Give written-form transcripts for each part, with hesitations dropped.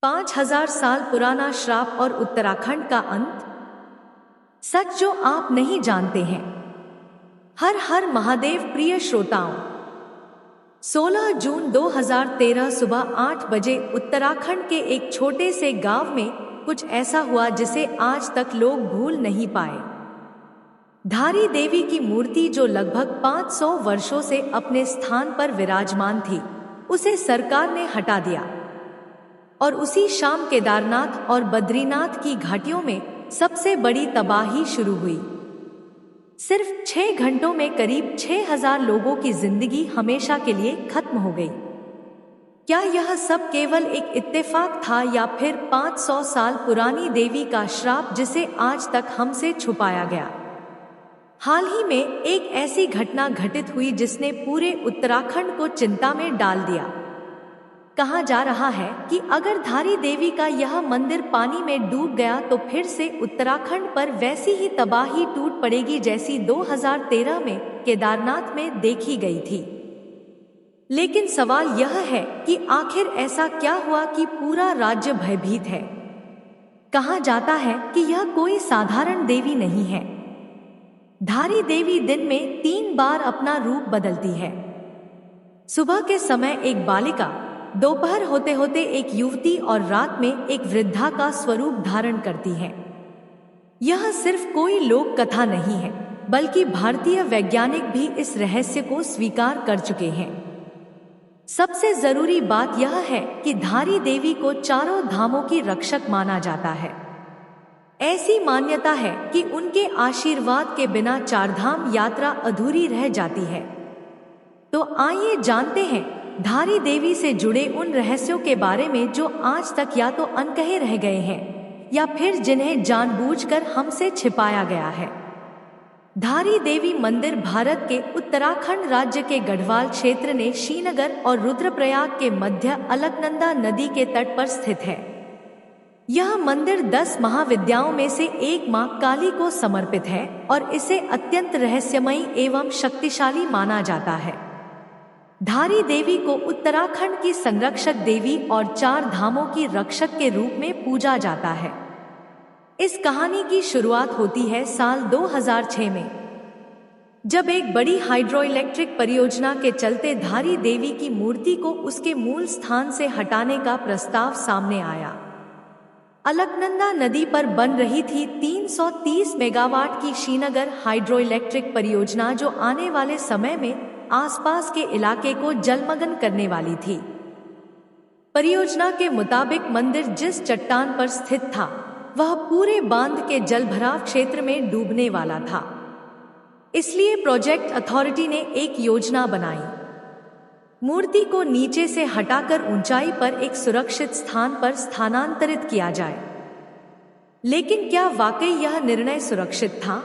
5000 साल पुराना श्राप और उत्तराखंड का अंत। सच जो आप नहीं जानते हैं। हर हर महादेव प्रिय श्रोताओं, 16 जून 2013 सुबह 8 बजे उत्तराखंड के एक छोटे से गांव में कुछ ऐसा हुआ जिसे आज तक लोग भूल नहीं पाए। धारी देवी की मूर्ति जो लगभग 500 वर्षों से अपने स्थान पर विराजमान थी, उसे सरकार ने हटा दिया और उसी शाम केदारनाथ और बद्रीनाथ की घाटियों में सबसे बड़ी तबाही शुरू हुई। सिर्फ 6 घंटों में करीब 6000 लोगों की जिंदगी हमेशा के लिए खत्म हो गई। क्या यह सब केवल एक इत्तेफाक था या फिर 500 साल पुरानी देवी का श्राप जिसे आज तक हमसे छुपाया गया? हाल ही में एक ऐसी घटना घटित हुई जिसने पूरे उत्तराखंड को चिंता में डाल दिया। कहा जा रहा है कि अगर धारी देवी का यह मंदिर पानी में डूब गया तो फिर से उत्तराखंड पर वैसी ही तबाही टूट पड़ेगी जैसी 2013 में केदारनाथ में देखी गई थी। लेकिन सवाल यह है कि आखिर ऐसा क्या हुआ कि पूरा राज्य भयभीत है। कहा जाता है कि यह कोई साधारण देवी नहीं है। धारी देवी दिन में 3 बार अपना रूप बदलती है। सुबह के समय एक बालिका, दोपहर होते होते एक युवती और रात में एक वृद्धा का स्वरूप धारण करती है। यह सिर्फ कोई लोक कथा नहीं है, बल्कि भारतीय वैज्ञानिक भी इस रहस्य को स्वीकार कर चुके हैं। सबसे जरूरी बात यह है कि धारी देवी को चारों धामों की रक्षक माना जाता है। ऐसी मान्यता है कि उनके आशीर्वाद के बिना चारधाम यात्रा अधूरी रह जाती है। तो आइए जानते हैं धारी देवी से जुड़े उन रहस्यों के बारे में जो आज तक या तो अनकहे रह गए हैं या फिर जिन्हें जानबूझकर हमसे छिपाया गया है। धारी देवी मंदिर भारत के उत्तराखंड राज्य के गढ़वाल क्षेत्र ने श्रीनगर और रुद्रप्रयाग के मध्य अलकनंदा नदी के तट पर स्थित है। यह मंदिर 10 महाविद्याओं में से एक मां काली को समर्पित है और इसे अत्यंत रहस्यमयी एवं शक्तिशाली माना जाता है। धारी देवी को उत्तराखंड की संरक्षक देवी और 4 धामों की रक्षक के रूप में पूजा जाता है। इस कहानी की शुरुआत होती है साल 2006 में, जब एक बड़ी हाइड्रोइलेक्ट्रिक परियोजना के चलते धारी देवी की मूर्ति को उसके मूल स्थान से हटाने का प्रस्ताव सामने आया। अलकनंदा नदी पर बन रही थी 330 मेगावाट की श्रीनगर हाइड्रोइलेक्ट्रिक परियोजना जो आने वाले समय में आसपास के इलाके को जलमग्न करने वाली थी। परियोजना के मुताबिक मंदिर जिस चट्टान पर स्थित था वह पूरे बांध के जलभराव क्षेत्र में डूबने वाला था। इसलिए प्रोजेक्ट अथॉरिटी ने एक योजना बनाई। मूर्ति को नीचे से हटाकर ऊंचाई पर एक सुरक्षित स्थान पर स्थानांतरित किया जाए। लेकिन क्या वाकई यह निर्णय सुरक्षित था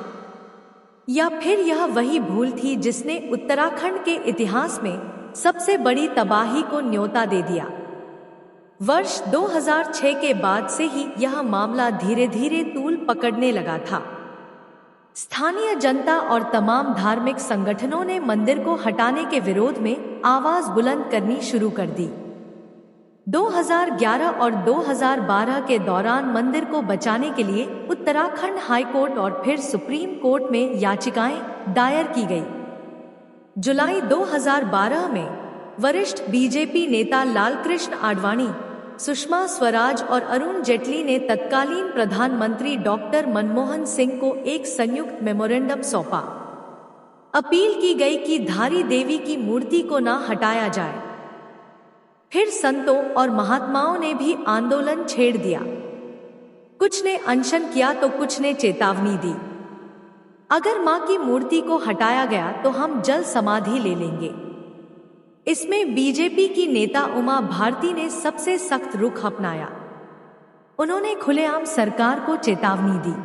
या फिर यह वही भूल थी जिसने उत्तराखंड के इतिहास में सबसे बड़ी तबाही को न्योता दे दिया? वर्ष 2006 के बाद से ही यह मामला धीरे धीरे तूल पकड़ने लगा था। स्थानीय जनता और तमाम धार्मिक संगठनों ने मंदिर को हटाने के विरोध में आवाज बुलंद करनी शुरू कर दी। 2011 और 2012 के दौरान मंदिर को बचाने के लिए उत्तराखंड हाई कोर्ट और फिर सुप्रीम कोर्ट में याचिकाएं दायर की गई। जुलाई 2012 में वरिष्ठ बीजेपी नेता लालकृष्ण आडवाणी, सुषमा स्वराज और अरुण जेटली ने तत्कालीन प्रधानमंत्री डॉक्टर मनमोहन सिंह को एक संयुक्त मेमोरेंडम सौंपा। अपील की गई कि धारी देवी की मूर्ति को न हटाया जाए। फिर संतों और महात्माओं ने भी आंदोलन छेड़ दिया। कुछ ने अनशन किया तो कुछ ने चेतावनी दी, अगर मां की मूर्ति को हटाया गया तो हम जल समाधि ले लेंगे। इसमें बीजेपी की नेता उमा भारती ने सबसे सख्त रुख अपनाया। उन्होंने खुलेआम सरकार को चेतावनी दी,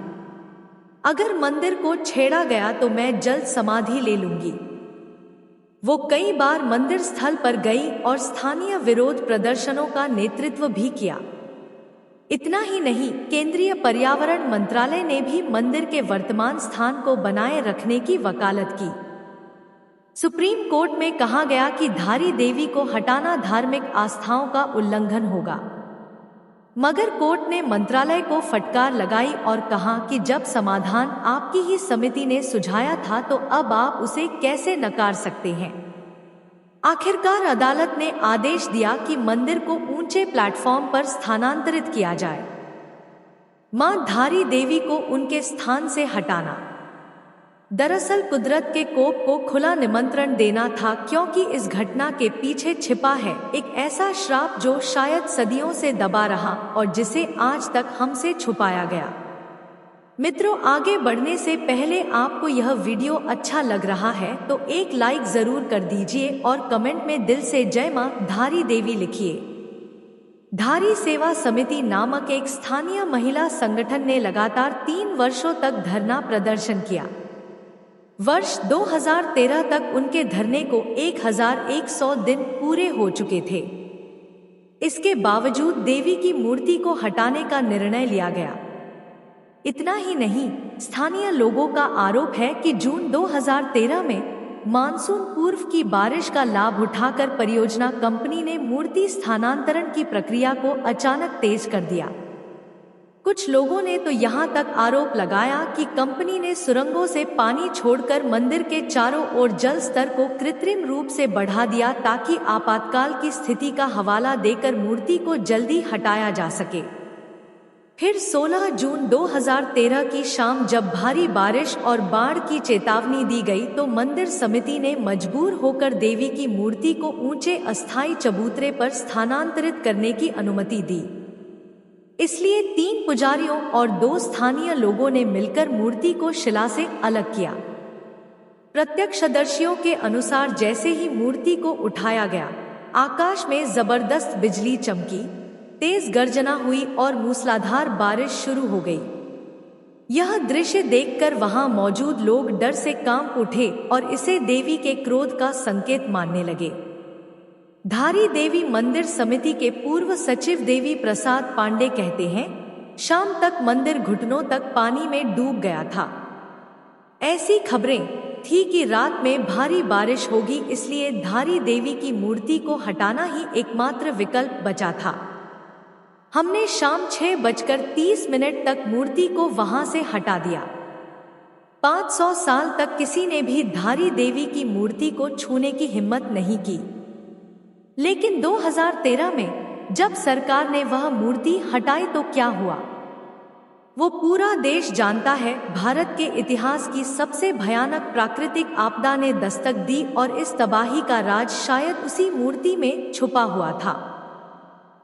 अगर मंदिर को छेड़ा गया तो मैं जल समाधि ले लूंगी। वो कई बार मंदिर स्थल पर गई और स्थानीय विरोध प्रदर्शनों का नेतृत्व भी किया। इतना ही नहीं, केंद्रीय पर्यावरण मंत्रालय ने भी मंदिर के वर्तमान स्थान को बनाए रखने की वकालत की। सुप्रीम कोर्ट में कहा गया कि धारी देवी को हटाना धार्मिक आस्थाओं का उल्लंघन होगा। मगर कोर्ट ने मंत्रालय को फटकार लगाई और कहा कि जब समाधान आपकी ही समिति ने सुझाया था तो अब आप उसे कैसे नकार सकते हैं। आखिरकार अदालत ने आदेश दिया कि मंदिर को ऊंचे प्लेटफॉर्म पर स्थानांतरित किया जाए। मां धारी देवी को उनके स्थान से हटाना दरअसल कुदरत के कोप को खुला निमंत्रण देना था, क्योंकि इस घटना के पीछे छिपा है एक ऐसा श्राप जो शायद सदियों से दबा रहा और जिसे आज तक हमसे छुपाया गया। मित्रों, आगे बढ़ने से पहले आपको यह वीडियो अच्छा लग रहा है तो एक लाइक जरूर कर दीजिए और कमेंट में दिल से जय मां धारी देवी लिखिए। धारी सेवा समिति नामक एक स्थानीय महिला संगठन ने लगातार 3 वर्षों तक धरना प्रदर्शन किया। वर्ष 2013 तक उनके धरने को 1100 दिन पूरे हो चुके थे। इसके बावजूद देवी की मूर्ति को हटाने का निर्णय लिया गया। इतना ही नहीं, स्थानीय लोगों का आरोप है कि जून 2013 में मानसून पूर्व की बारिश का लाभ उठाकर परियोजना कंपनी ने मूर्ति स्थानांतरण की प्रक्रिया को अचानक तेज कर दिया। कुछ लोगों ने तो यहाँ तक आरोप लगाया कि कंपनी ने सुरंगों से पानी छोड़कर मंदिर के चारों ओर जल स्तर को कृत्रिम रूप से बढ़ा दिया ताकि आपातकाल की स्थिति का हवाला देकर मूर्ति को जल्दी हटाया जा सके। फिर 16 जून 2013 की शाम जब भारी बारिश और बाढ़ की चेतावनी दी गई तो मंदिर समिति ने मजबूर होकर देवी की मूर्ति को ऊंचे अस्थायी चबूतरे पर स्थानांतरित करने की अनुमति दी। इसलिए 3 पुजारियों और 2 स्थानीय लोगों ने मिलकर मूर्ति को शिला से अलग किया। प्रत्यक्षदर्शियों के अनुसार जैसे ही मूर्ति को उठाया गया, आकाश में जबरदस्त बिजली चमकी, तेज गर्जना हुई और मूसलाधार बारिश शुरू हो गई। यह दृश्य देखकर वहां मौजूद लोग डर से कांप उठे और इसे देवी के क्रोध का संकेत मानने लगे। धारी देवी मंदिर समिति के पूर्व सचिव देवी प्रसाद पांडे कहते हैं, शाम तक मंदिर घुटनों तक पानी में डूब गया था। ऐसी खबरें थी कि रात में भारी बारिश होगी, इसलिए धारी देवी की मूर्ति को हटाना ही एकमात्र विकल्प बचा था। हमने शाम 6:30 तक मूर्ति को वहां से हटा दिया। 500 साल तक किसी ने भी धारी देवी की मूर्ति को छूने की हिम्मत नहीं की। लेकिन 2013 में जब सरकार ने वह मूर्ति हटाई तो क्या हुआ, वो पूरा देश जानता है। भारत के इतिहास की सबसे भयानक प्राकृतिक आपदा ने दस्तक दी और इस तबाही का राज शायद उसी मूर्ति में छुपा हुआ था।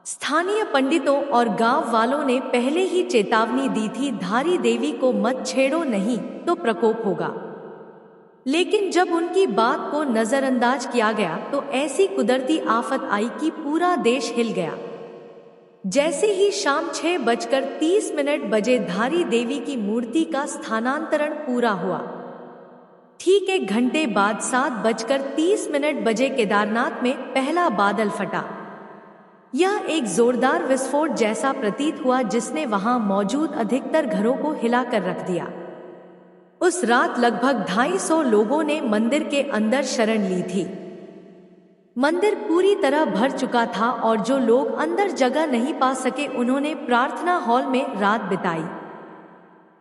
स्थानीय पंडितों और गांव वालों ने पहले ही चेतावनी दी थी, धारी देवी को मत छेड़ो, नहीं तो प्रकोप होगा। लेकिन जब उनकी बात को नजरअंदाज किया गया तो ऐसी कुदरती आफत आई कि पूरा देश हिल गया। जैसे ही शाम 6:30 बजे धारी देवी की मूर्ति का स्थानांतरण पूरा हुआ, ठीक 1 घंटे बाद 7:30 बजे केदारनाथ में पहला बादल फटा। यह एक जोरदार विस्फोट जैसा प्रतीत हुआ जिसने वहां मौजूद अधिकतर घरों को हिलाकर रख दिया। उस रात लगभग 250 लोगों ने मंदिर के अंदर शरण ली थी। मंदिर पूरी तरह भर चुका था और जो लोग अंदर जगह नहीं पा सके उन्होंने प्रार्थना हॉल में रात बिताई।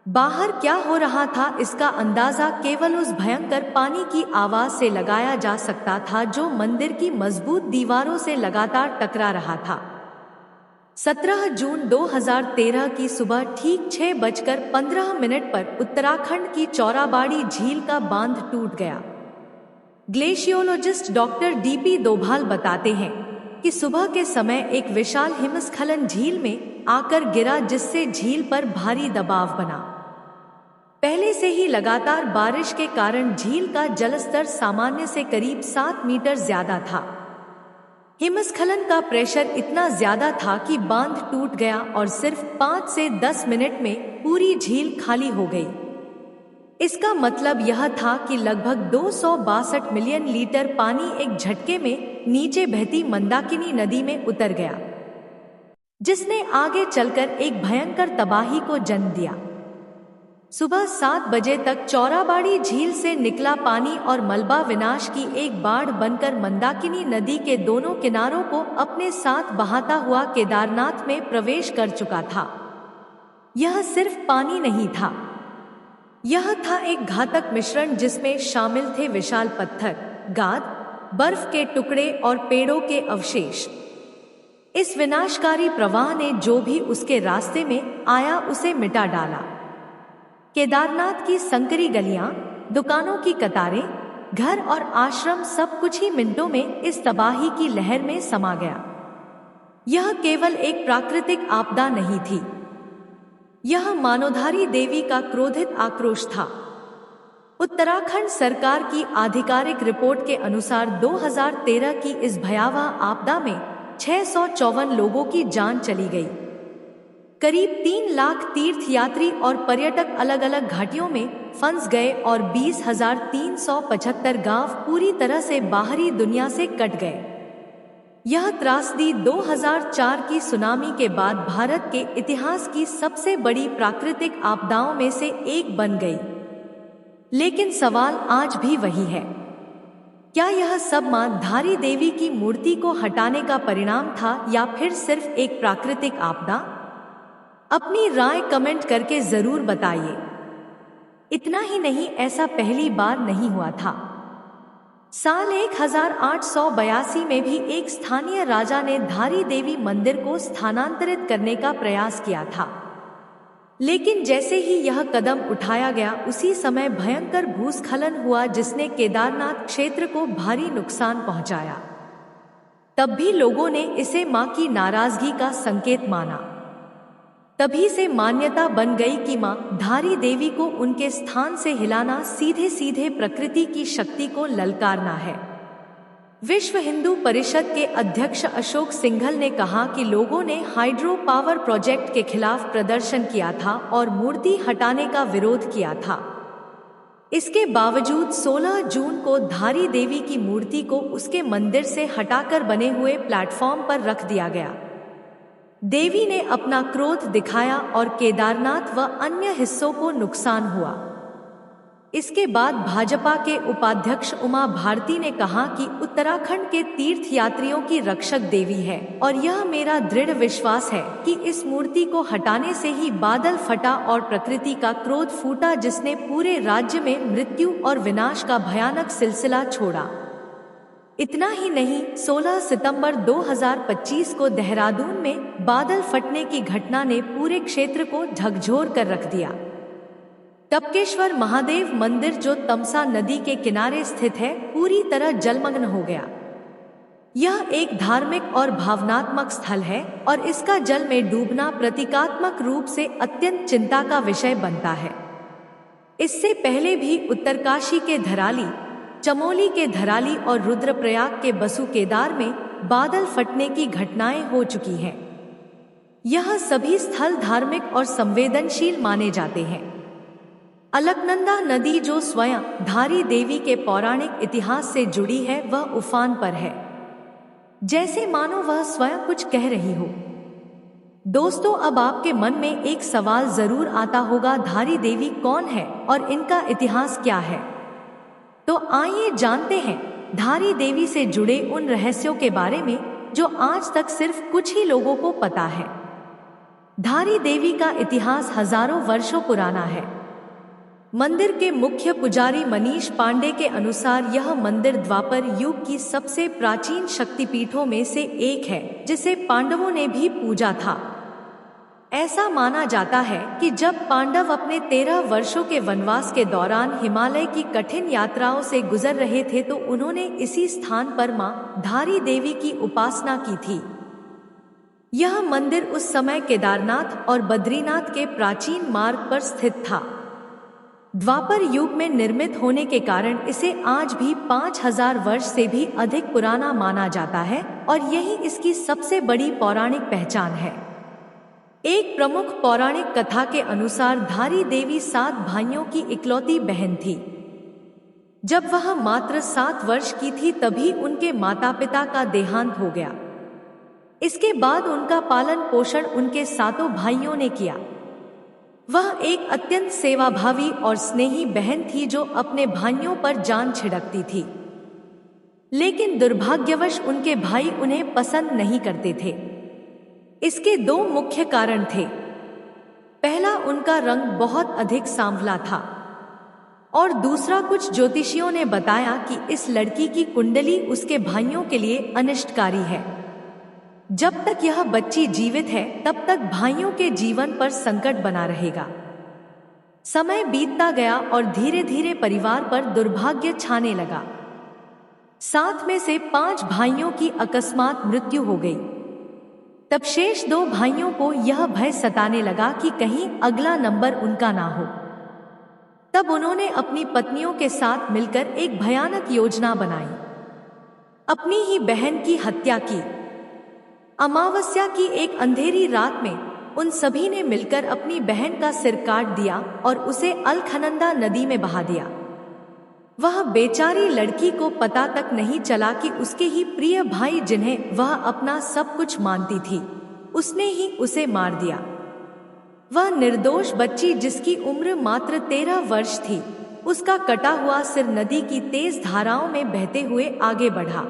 बाहर क्या हो रहा था इसका अंदाजा केवल उस भयंकर पानी की आवाज से लगाया जा सकता था जो मंदिर की मजबूत दीवारों से लगातार टकरा रहा था। 17 जून 2013 की सुबह ठीक 6:15 पर उत्तराखंड की चौराबाड़ी झील का बांध टूट गया। ग्लेशियोलॉजिस्ट डॉक्टर डीपी दोभाल बताते हैं कि सुबह के समय एक विशाल हिमस्खलन झील में आकर गिरा जिससे झील पर भारी दबाव बना। पहले से ही लगातार बारिश के कारण झील का जलस्तर सामान्य से करीब 7 मीटर ज्यादा था। हिमस्खलन का प्रेशर इतना ज्यादा था कि बांध टूट गया और सिर्फ 5 से 10 मिनट में पूरी झील खाली हो गई। इसका मतलब यह था कि लगभग 262 मिलियन लीटर पानी एक झटके में नीचे बहती मंदाकिनी नदी में उतर गया, जिसने आगे चलकर एक भयंकर तबाही को जन्म दिया। सुबह 7 बजे तक चौराबाड़ी झील से निकला पानी और मलबा विनाश की एक बाढ़ बनकर मंदाकिनी नदी के दोनों किनारों को अपने साथ बहाता हुआ केदारनाथ में प्रवेश कर चुका था। यह सिर्फ पानी नहीं था, यह था एक घातक मिश्रण जिसमें शामिल थे विशाल पत्थर, गाद, बर्फ के टुकड़े और पेड़ों के अवशेष। इस विनाशकारी प्रवाह ने जो भी उसके रास्ते में आया उसे मिटा डाला। केदारनाथ की संकरी गलियां, दुकानों की कतारें, घर और आश्रम सब कुछ ही मिनटों में इस तबाही की लहर में समा गया। यह केवल एक प्राकृतिक आपदा नहीं थी, यह मानवधारी देवी का क्रोधित आक्रोश था। उत्तराखंड सरकार की आधिकारिक रिपोर्ट के अनुसार 2013 की इस भयावह आपदा में 654 लोगों की जान चली गई। करीब 3 लाख तीर्थयात्री और पर्यटक अलग अलग घाटियों में फंस गए और 20,375 गांव पूरी तरह से बाहरी दुनिया से कट गए। यह त्रासदी 2004 की सुनामी के बाद भारत के इतिहास की सबसे बड़ी प्राकृतिक आपदाओं में से एक बन गई। लेकिन सवाल आज भी वही है, क्या यह सब मां धारी देवी की मूर्ति को हटाने का परिणाम था या फिर सिर्फ एक प्राकृतिक आपदा? अपनी राय कमेंट करके जरूर बताइए। इतना ही नहीं, ऐसा पहली बार नहीं हुआ था। साल 1882 में भी एक स्थानीय राजा ने धारी देवी मंदिर को स्थानांतरित करने का प्रयास किया था, लेकिन जैसे ही यह कदम उठाया गया उसी समय भयंकर भूस्खलन हुआ जिसने केदारनाथ क्षेत्र को भारी नुकसान पहुंचाया। तब भी लोगों ने इसे मां की नाराजगी का संकेत माना। तभी से मान्यता बन गई कि मां धारी देवी को उनके स्थान से हिलाना सीधे सीधे प्रकृति की शक्ति को ललकारना है। विश्व हिंदू परिषद के अध्यक्ष अशोक सिंघल ने कहा कि लोगों ने हाइड्रो पावर प्रोजेक्ट के खिलाफ प्रदर्शन किया था और मूर्ति हटाने का विरोध किया था। इसके बावजूद 16 जून को धारी देवी की मूर्ति को उसके मंदिर से हटाकर बने हुए प्लेटफॉर्म पर रख दिया गया। देवी ने अपना क्रोध दिखाया और केदारनाथ व अन्य हिस्सों को नुकसान हुआ। इसके बाद भाजपा के उपाध्यक्ष उमा भारती ने कहा कि उत्तराखंड के तीर्थयात्रियों की रक्षक देवी है और यह मेरा दृढ़ विश्वास है कि इस मूर्ति को हटाने से ही बादल फटा और प्रकृति का क्रोध फूटा जिसने पूरे राज्य में मृत्यु और विनाश का भयानक सिलसिला छोड़ा। इतना ही नहीं, 16 सितंबर 2025 को देहरादून में बादल फटने की घटना ने पूरे क्षेत्र को झकझोर कर रख दिया। टपकेश्वर महादेव मंदिर जो तमसा नदी के किनारे स्थित है पूरी तरह जलमग्न हो गया। यह एक धार्मिक और भावनात्मक स्थल है और इसका जल में डूबना प्रतीकात्मक रूप से अत्यंत चिंता का विषय बनता है। इससे पहले भी उत्तरकाशी के धराली, चमोली के धराली और रुद्रप्रयाग के बसु केदार में बादल फटने की घटनाएं हो चुकी हैं। यह सभी स्थल धार्मिक और संवेदनशील माने जाते हैं। अलकनंदा नदी जो स्वयं धारी देवी के पौराणिक इतिहास से जुड़ी है वह उफान पर है, जैसे मानो वह स्वयं कुछ कह रही हो। दोस्तों, अब आपके मन में एक सवाल जरूर आता होगा, धारी देवी कौन है और इनका इतिहास क्या है? तो आइए जानते हैं धारी देवी से जुड़े उन रहस्यों के बारे में जो आज तक सिर्फ कुछ ही लोगों को पता है। धारी देवी का इतिहास हजारों वर्षों पुराना है। मंदिर के मुख्य पुजारी मनीष पांडे के अनुसार यह मंदिर द्वापर युग की सबसे प्राचीन शक्तिपीठों में से एक है जिसे पांडवों ने भी पूजा था। ऐसा माना जाता है कि जब पांडव अपने 13 वर्षों के वनवास के दौरान हिमालय की कठिन यात्राओं से गुजर रहे थे तो उन्होंने इसी स्थान पर मां धारी देवी की उपासना की थी। यह मंदिर उस समय केदारनाथ और बद्रीनाथ के प्राचीन मार्ग पर स्थित था। द्वापर युग में निर्मित होने के कारण इसे आज भी 5000 वर्ष से भी अधिक पुराना माना जाता है और यही इसकी सबसे बड़ी पौराणिक पहचान है। एक प्रमुख पौराणिक कथा के अनुसार धारी देवी 7 भाइयों की इकलौती बहन थी। जब वह मात्र 7 वर्ष की थी तभी उनके माता पिता का देहांत हो गया। इसके बाद उनका पालन पोषण उनके 7 भाइयों ने किया। वह एक अत्यंत सेवाभावी और स्नेही बहन थी जो अपने भाइयों पर जान छिड़कती थी। लेकिन दुर्भाग्यवश उनके भाई उन्हें पसंद नहीं करते थे। इसके दो मुख्य कारण थे। पहला, उनका रंग बहुत अधिक सांवला था और दूसरा, कुछ ज्योतिषियों ने बताया कि इस लड़की की कुंडली उसके भाइयों के लिए अनिष्टकारी है। जब तक यह बच्ची जीवित है तब तक भाइयों के जीवन पर संकट बना रहेगा। समय बीतता गया और धीरे धीरे परिवार पर दुर्भाग्य छाने लगा। 7 में से 5 भाइयों की अकस्मात मृत्यु हो गई। तब शेष 2 भाइयों को यह भय सताने लगा कि कहीं अगला नंबर उनका ना हो। तब उन्होंने अपनी पत्नियों के साथ मिलकर एक भयानक योजना बनाई। अपनी ही बहन की हत्या की। अमावस्या की एक अंधेरी रात में उन सभी ने मिलकर अपनी बहन का सिर काट दिया और उसे अलखनंदा नदी में बहा दिया। वह बेचारी लड़की को पता तक नहीं चला कि उसके ही प्रिय भाई, जिन्हें वह अपना सब कुछ मानती थी, उसने ही उसे मार दिया। वह निर्दोष बच्ची, जिसकी उम्र मात्र 13 वर्ष थी, उसका कटा हुआ सिर नदी की तेज धाराओं में बहते हुए आगे बढ़ा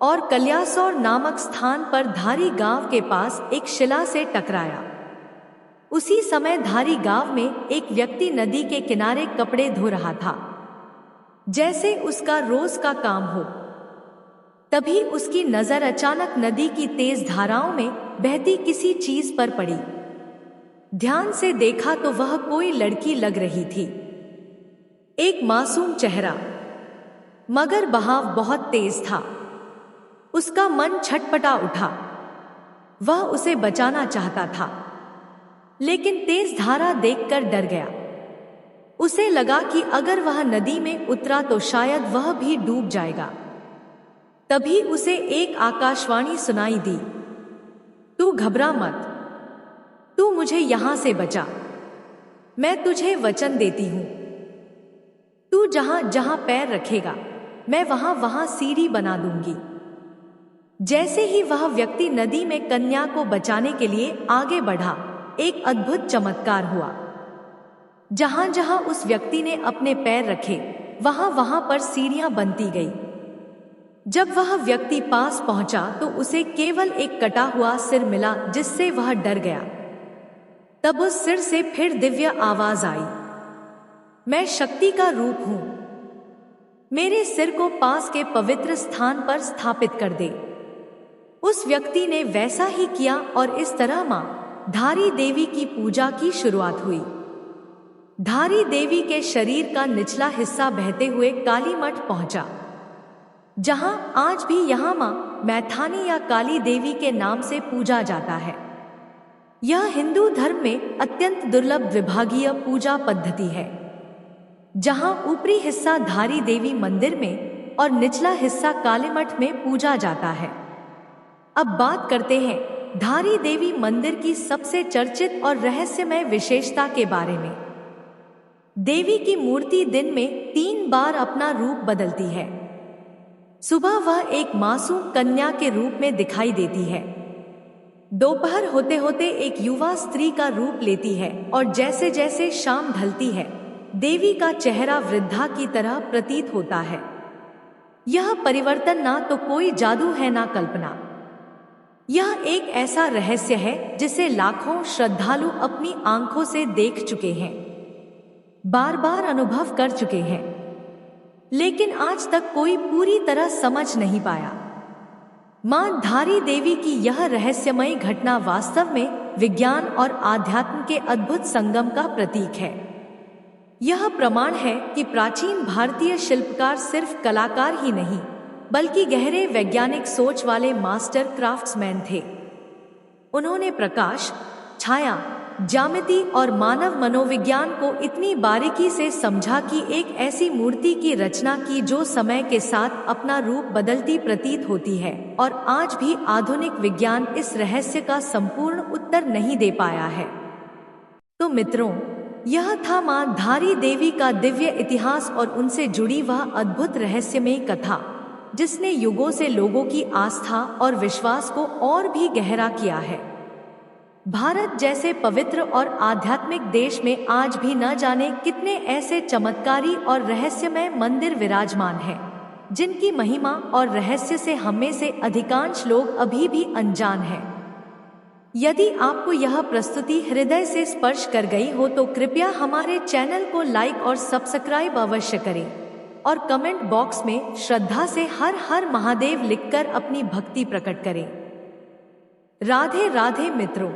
और कल्यासौर नामक स्थान पर धारी गांव के पास एक शिला से टकराया। उसी समय धारी गांव में एक व्यक्ति नदी के किनारे कपड़े धो रहा था, जैसे उसका रोज का काम हो। तभी उसकी नजर अचानक नदी की तेज धाराओं में बहती किसी चीज पर पड़ी। ध्यान से देखा तो वह कोई लड़की लग रही थी। एक मासूम चेहरा, मगर बहाव बहुत तेज था। उसका मन छटपटा उठा। वह उसे बचाना चाहता था, लेकिन तेज धारा देखकर डर गया। उसे लगा कि अगर वह नदी में उतरा तो शायद वह भी डूब जाएगा। तभी उसे एक आकाशवाणी सुनाई दी, तू घबरा मत, तू मुझे यहां से बचा। मैं तुझे वचन देती हूं, तू जहां जहां पैर रखेगा मैं वहां वहां सीढ़ी बना दूंगी। जैसे ही वह व्यक्ति नदी में कन्या को बचाने के लिए आगे बढ़ा, एक अद्भुत चमत्कार हुआ। जहां जहां उस व्यक्ति ने अपने पैर रखे, वहां वहां पर सीढ़ियां बनती गई। जब वह व्यक्ति पास पहुंचा तो उसे केवल एक कटा हुआ सिर मिला, जिससे वह डर गया। तब उस सिर से फिर दिव्य आवाज आई, मैं शक्ति का रूप हूं, मेरे सिर को पास के पवित्र स्थान पर स्थापित कर दे। उस व्यक्ति ने वैसा ही किया और इस तरह मां धारी देवी की पूजा की शुरुआत हुई। धारी देवी के शरीर का निचला हिस्सा बहते हुए कालीमठ पहुंचा, जहां आज भी यहां मां मैथानी या काली देवी के नाम से पूजा जाता है। यह हिंदू धर्म में अत्यंत दुर्लभ विभागीय पूजा पद्धति है, जहां ऊपरी हिस्सा धारी देवी मंदिर में और निचला हिस्सा कालीमठ में पूजा जाता है। अब बात करते हैं धारी देवी मंदिर की सबसे चर्चित और रहस्यमय विशेषता के बारे में। देवी की मूर्ति दिन में 3 बार अपना रूप बदलती है। सुबह वह एक मासूम कन्या के रूप में दिखाई देती है, दोपहर होते होते एक युवा स्त्री का रूप लेती है और जैसे जैसे शाम ढलती है, देवी का चेहरा वृद्धा की तरह प्रतीत होता है। यह परिवर्तन ना तो कोई जादू है ना कल्पना। यह एक ऐसा रहस्य है जिसे लाखों श्रद्धालु अपनी आंखों से देख चुके हैं, बार बार अनुभव कर चुके हैं, लेकिन आज तक कोई पूरी तरह समझ नहीं पाया। मां धारी देवी की यह रहस्यमयी घटना वास्तव में विज्ञान और आध्यात्म के अद्भुत संगम का प्रतीक है। यह प्रमाण है कि प्राचीन भारतीय शिल्पकार सिर्फ कलाकार ही नहीं, बल्कि गहरे वैज्ञानिक सोच वाले मास्टर क्राफ्ट्समैन थे। उन्होंने प्रकाश, छाया, ज्यामिति और मानव मनोविज्ञान को इतनी बारीकी से समझा कि एक ऐसी मूर्ति की रचना की जो समय के साथ अपना रूप बदलती प्रतीत होती है, और आज भी आधुनिक विज्ञान इस रहस्य का संपूर्ण उत्तर नहीं दे पाया है। तो मित्रों, यह था मां धारी देवी का दिव्य इतिहास और उनसे जुड़ी वह अद्भुत रहस्यमयी कथा, जिसने युगों से लोगों की आस्था और विश्वास को और भी गहरा किया है। भारत जैसे पवित्र और आध्यात्मिक देश में आज भी न जाने कितने ऐसे चमत्कारी और रहस्यमय मंदिर विराजमान हैं, जिनकी महिमा और रहस्य से हम में से अधिकांश लोग अभी भी अनजान हैं। यदि आपको यह प्रस्तुति हृदय से स्पर्श कर गई हो तो कृपया हमारे चैनल को लाइक और सब्सक्राइब अवश्य करें और कमेंट बॉक्स में श्रद्धा से हर हर महादेव लिखकर अपनी भक्ति प्रकट करें। राधे राधे मित्रों।